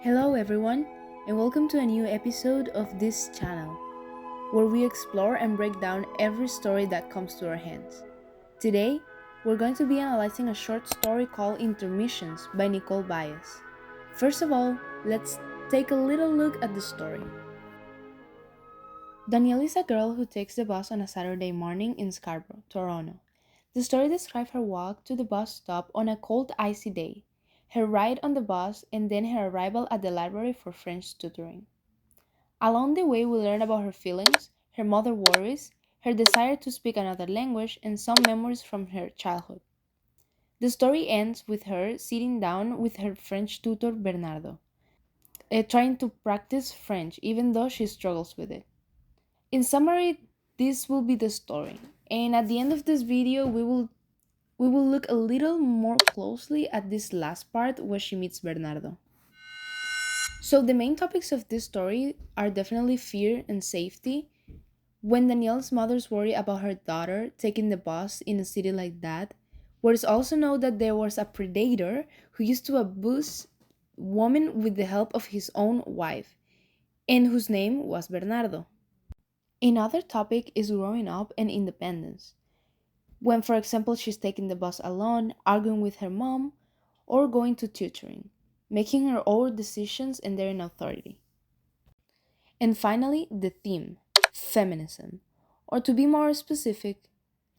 Hello everyone, and welcome to a new episode of this channel, where we explore and break down every story that comes to our hands. Today, we're going to be analyzing a short story called Intermissions by Nicole Bayes. First of all, let's take a little look at the story. Danielle is a girl who takes the bus on a Saturday morning in Scarborough, Toronto. The story describes her walk to the bus stop on a cold, icy day, her ride on the bus, and then her arrival at the library for French tutoring. Along the way, we learn about her feelings, her mother worries, her desire to speak another language, and some memories from her childhood. The story ends with her sitting down with her French tutor Bernardo, trying to practice French even though she struggles with it. In summary, this will be the story, and at the end of this video, we will look a little more closely at this last part where she meets Bernardo. So the main topics of this story are definitely fear and safety. When Danielle's mother's worry about her daughter taking the bus in a city like that, where it's also known that there was a predator who used to abuse women with the help of his own wife, and whose name was Bernardo. Another topic is growing up and independence. When, for example, she's taking the bus alone, arguing with her mom, or going to tutoring, making her own decisions and their authority. And finally, the theme, feminism, or to be more specific,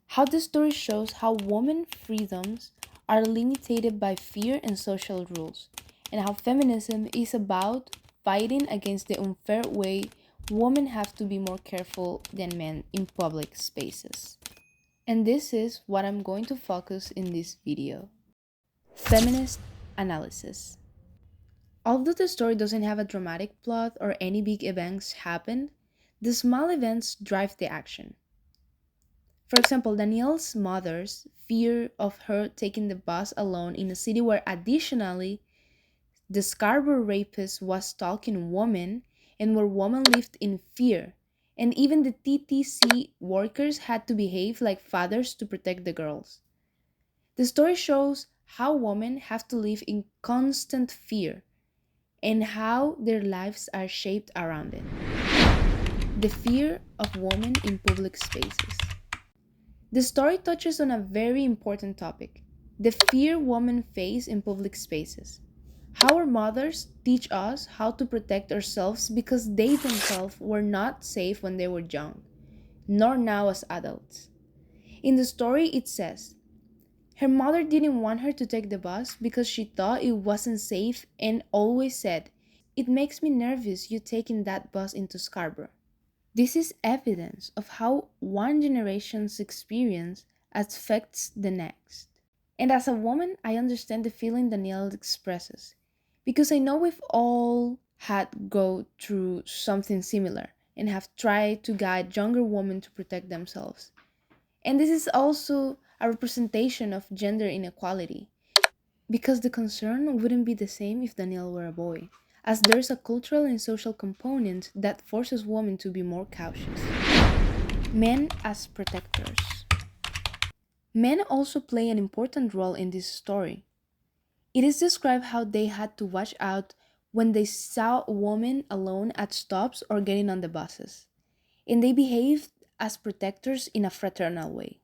how the story shows how women's freedoms are limited by fear and social rules, and how feminism is about fighting against the unfair way women have to be more careful than men in public spaces. And this is what I'm going to focus in this video. Feminist analysis. Although the story doesn't have a dramatic plot or any big events happen, the small events drive the action. For example, Danielle's mother's fear of her taking the bus alone in a city where additionally the Scarborough rapist was stalking women and where women lived in fear, and even the TTC workers had to behave like fathers to protect the girls. The story shows how women have to live in constant fear and how their lives are shaped around it. The fear of women in public spaces. The story touches on a very important topic, the fear women face in public spaces. How our mothers teach us how to protect ourselves because they themselves were not safe when they were young, nor now as adults. In the story, it says, her mother didn't want her to take the bus because she thought it wasn't safe and always said, "It makes me nervous you taking that bus into Scarborough." This is evidence of how one generation's experience affects the next. And as a woman, I understand the feeling Danielle expresses, because I know we've all had go through something similar and have tried to guide younger women to protect themselves. And this is also a representation of gender inequality, because the concern wouldn't be the same if Danielle were a boy, as there's a cultural and social component that forces women to be more cautious. Men as protectors. Men also play an important role in this story. It is described how they had to watch out when they saw women alone at stops or getting on the buses, and they behaved as protectors in a fraternal way.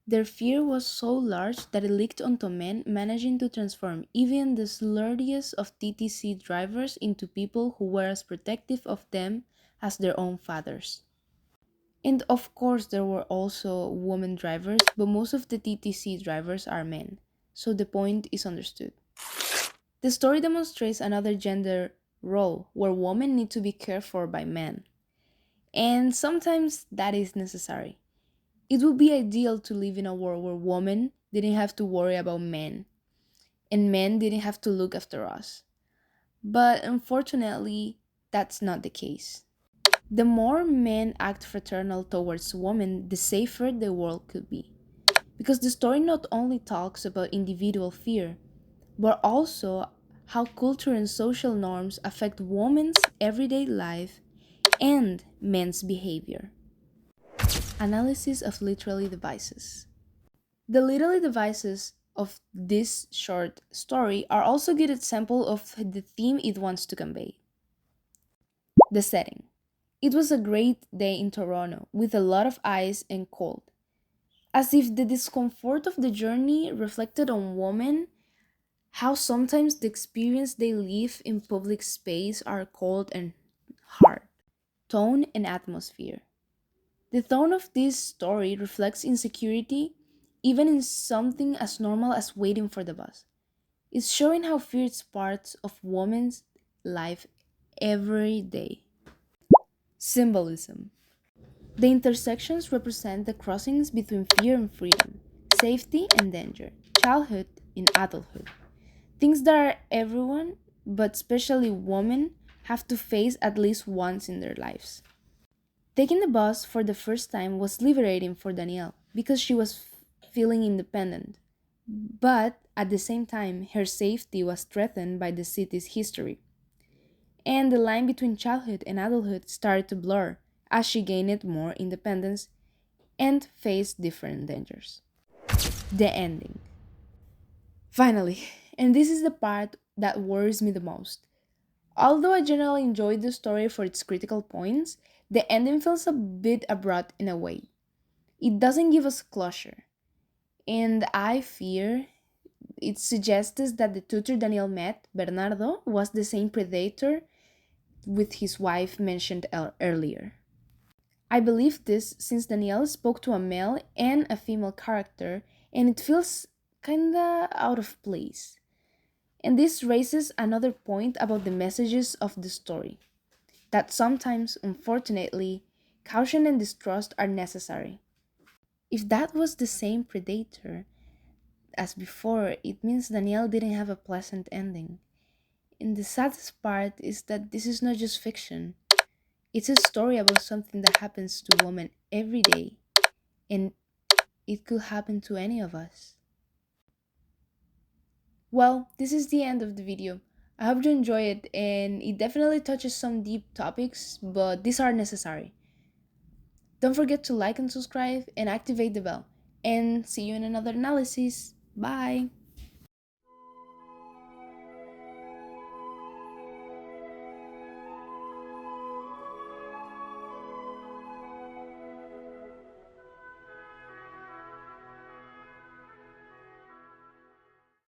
Their fear was so large that it leaked onto men, managing to transform even the slurriest of TTC drivers into people who were as protective of them as their own fathers. And of course, there were also women drivers, but most of the TTC drivers are men, so the point is understood. The story demonstrates another gender role where women need to be cared for by men, and sometimes that is necessary. It would be ideal to live in a world where women didn't have to worry about men, and men didn't have to look after us. But unfortunately, that's not the case. The more men act fraternal towards women, the safer the world could be. Because the story not only talks about individual fear, but also how culture and social norms affect women's everyday life and men's behavior. Analysis of literary devices. The literary devices of this short story are also good example of the theme it wants to convey. The setting. It was a great day in Toronto with a lot of ice and cold, as if the discomfort of the journey reflected on women, how sometimes the experience they live in public space are cold and hard. Tone and atmosphere. The tone of this story reflects insecurity, even in something as normal as waiting for the bus. It's showing how fear is part of women's life every day. Symbolism. The intersections represent the crossings between fear and freedom, safety and danger, childhood and adulthood. Things that are everyone, but especially women, have to face at least once in their lives. Taking the bus for the first time was liberating for Danielle because she was feeling independent. But at the same time, her safety was threatened by the city's history. And the line between childhood and adulthood started to blur as she gained more independence and faced different dangers. The ending. Finally, and this is the part that worries me the most. Although I generally enjoyed the story for its critical points, the ending feels a bit abrupt in a way. It doesn't give us closure, and I fear it suggests that the tutor Daniel met, Bernardo, was the same predator with his wife mentioned earlier. I believe this since Danielle spoke to a male and a female character, and it feels kinda out of place. And this raises another point about the messages of the story that sometimes, unfortunately, caution and distrust are necessary. If that was the same predator as before, it means Danielle didn't have a pleasant ending. And the saddest part is that this is not just fiction. It's a story about something that happens to women every day, and it could happen to any of us. Well, this is the end of the video. I hope you enjoy it, and it definitely touches some deep topics, but these are necessary. Don't forget to like and subscribe and activate the bell. And see you in another analysis. Bye!